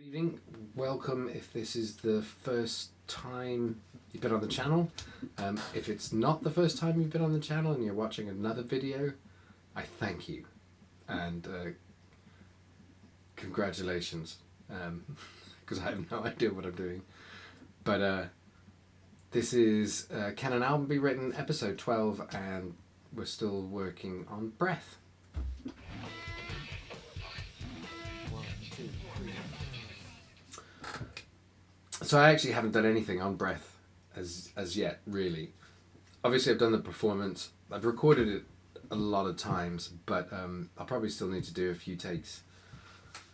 Evening, welcome if this is the first time you've been on the channel. If it's not the first time you've been on the channel and you're watching another video, I thank you and congratulations, because I have no idea what I'm doing. But this is Can an Album Be Written, episode 12, and we're still working on breath. So I actually haven't done anything on breath as yet, really. Obviously I've done the performance, I've recorded it a lot of times, but I'll probably still need to do a few takes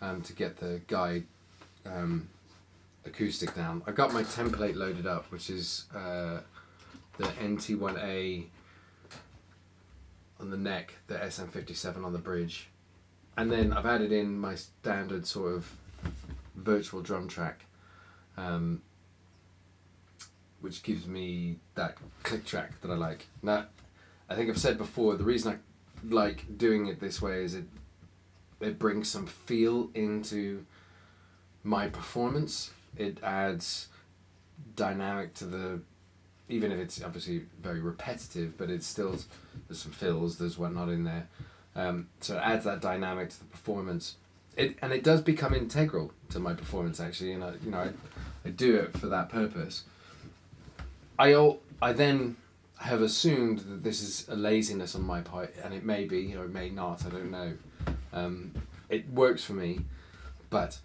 to get the guide acoustic down. I've got my template loaded up, which is the NT1A on the neck, the SM57 on the bridge, and then I've added in my standard sort of virtual drum track, which gives me that click track that I like. Now, I think I've said before, the reason I like doing it this way is it brings some feel into my performance. It adds dynamic to the, even if it's obviously very repetitive, but it's still, there's some fills, there's whatnot in there. So it adds that dynamic to the performance. And it does become integral to my performance, actually, and I do it for that purpose. I then have assumed that this is a laziness on my part, and it may be or it may not, I don't know. It works for me, but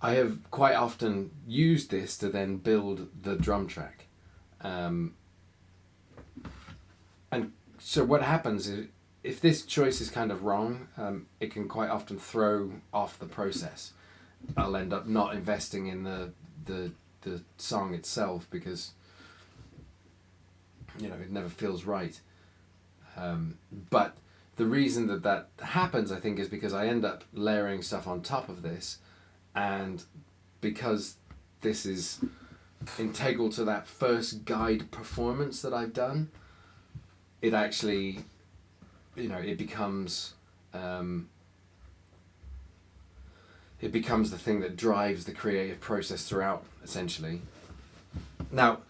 I have quite often used this to then build the drum track. And so what happens is, if this choice is kind of wrong, it can quite often throw off the process. I'll end up not investing in the song itself because, you know, it never feels right. But the reason that happens, I think, is because I end up layering stuff on top of this, and because this is integral to that first guide performance that I've done, it actually, you know, it becomes the thing that drives the creative process throughout, essentially. Now,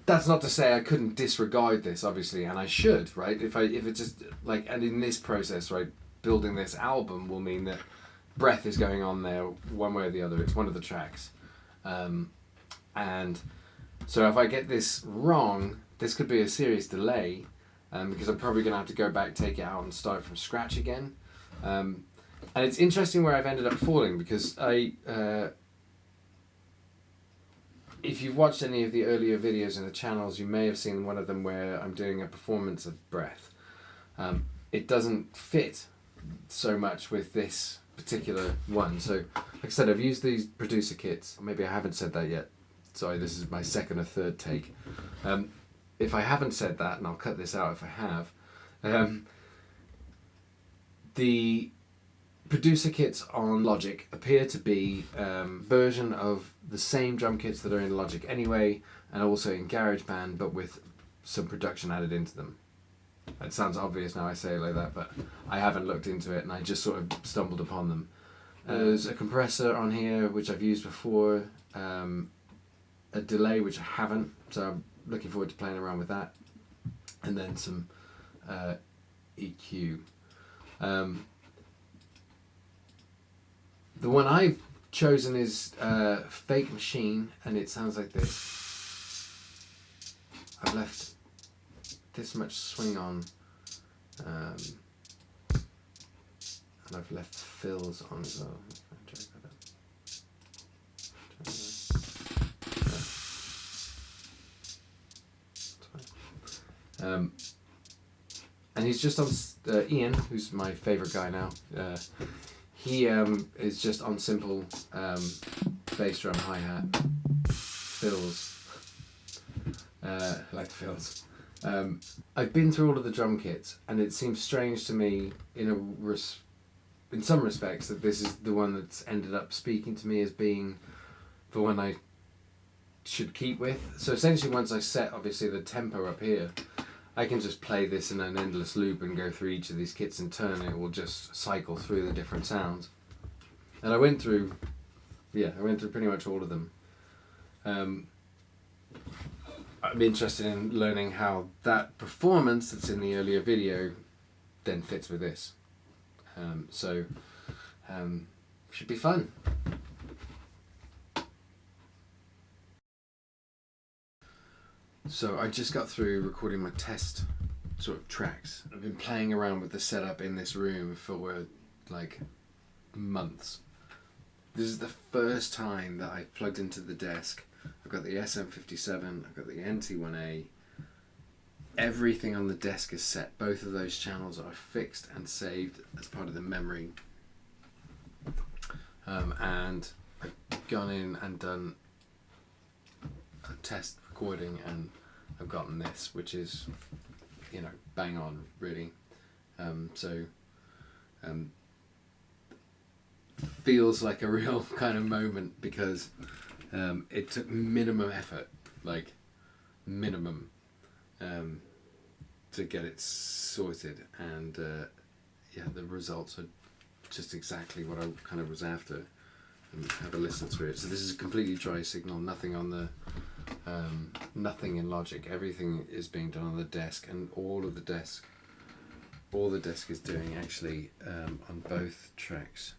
that's not to say I couldn't disregard this, obviously, and I should, right? If it's just like, and in this process, right, building this album will mean that breath is going on there one way or the other. It's one of the tracks, and so if I get this wrong, this could be a serious delay. Because I'm probably going to have to go back, take it out and start from scratch again. And it's interesting where I've ended up falling, because if you've watched any of the earlier videos in the channels, you may have seen one of them where I'm doing a performance of breath. It doesn't fit so much with this particular one. So, like I said, I've used these producer kits. Maybe I haven't said that yet. Sorry, this is my second or third take. If I haven't said that, and I'll cut this out if I have, the producer kits on Logic appear to be version of the same drum kits that are in Logic anyway, and also in GarageBand, but with some production added into them. It sounds obvious now I say it like that, but I haven't looked into it, and I just sort of stumbled upon them. There's a compressor on here, which I've used before, a delay, which I haven't, so I'm looking forward to playing around with that, and then some EQ. The one I've chosen is Fake Machine, and it sounds like this. I've left this much swing on, and I've left fills on as well. And he's just on Ian, who's my favourite guy now. He is just on simple bass drum, hi-hat, fills, like the fills. I've been through all of the drum kits, and it seems strange to me in some respects that this is the one that's ended up speaking to me as being the one I should keep with. So essentially, once I set obviously the tempo up here, I can just play this in an endless loop and go through each of these kits in turn. It will just cycle through the different sounds. And I went through pretty much all of them. I'm interested in learning how that performance that's in the earlier video then fits with this. Should be fun. So I just got through recording my test sort of tracks. I've been playing around with the setup in this room for like months. This is the first time that I've plugged into the desk. I've got the SM57, I've got the NT1A. Everything on the desk is set. Both of those channels are fixed and saved as part of the memory. And I've gone in and done a test recording, and I've gotten this, which is, you know, bang on, really. Feels like a real kind of moment, because it took minimum effort, like minimum, to get it sorted, and yeah, the results are just exactly what I kind of was after. And have a listen through it. So this is a completely dry signal, nothing on the nothing in Logic. Everything is being done on the desk, and all the desk is doing actually on both tracks.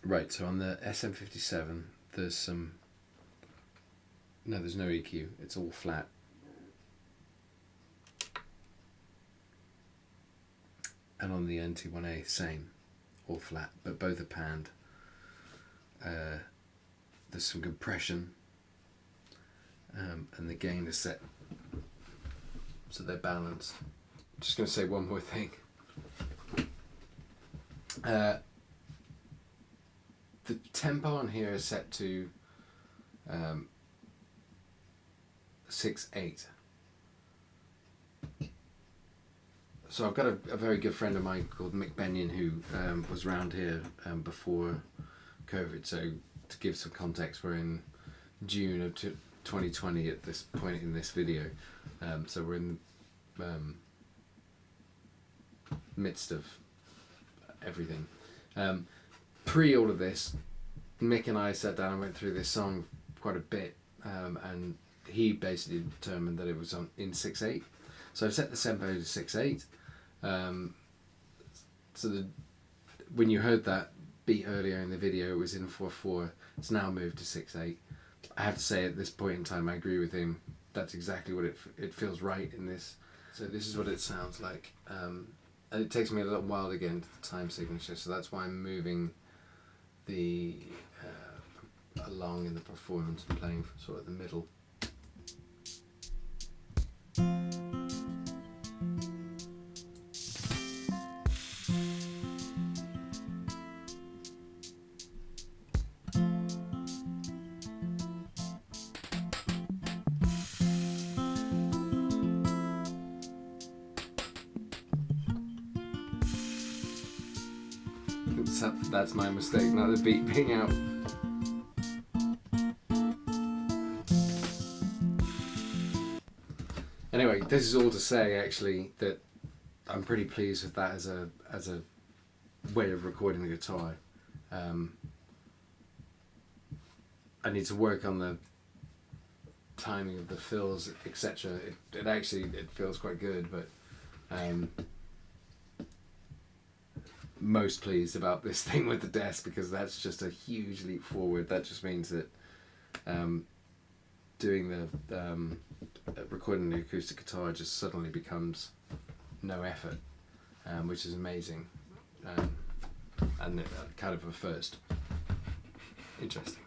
Right, so on the SM57 there's no EQ, it's all flat. And on the NT1A, same, all flat, but both are panned. There's some compression, and the gain is set, so they're balanced. I'm just going to say one more thing. The tempo on here is set to 6/8. So I've got a very good friend of mine called Mick Benyon, who was around here before COVID. So to give some context, we're in June of 2020 at this point in this video. So we're in the midst of everything. Pre all of this, Mick and I sat down and went through this song quite a bit, and he basically determined that it was in 6/8. So I've set the tempo to 6/8. So when you heard that beat earlier in the video, it was in 4/4. It's now moved to 6/8. I have to say, at this point in time, I agree with him. That's exactly what it feels right in this. So this is what it sounds like, and it takes me a little while to get into the time signature. So that's why I'm moving the along in the performance and playing from sort of the middle. That's my mistake, not the beat being out. Anyway, this is all to say actually that I'm pretty pleased with that as a way of recording the guitar. I need to work on the timing of the fills, etc. It feels quite good, but most pleased about this thing with the desk, because that's just a huge leap forward. That just means that doing the recording the acoustic guitar just suddenly becomes no effort, which is amazing, and kind of a first. Interesting.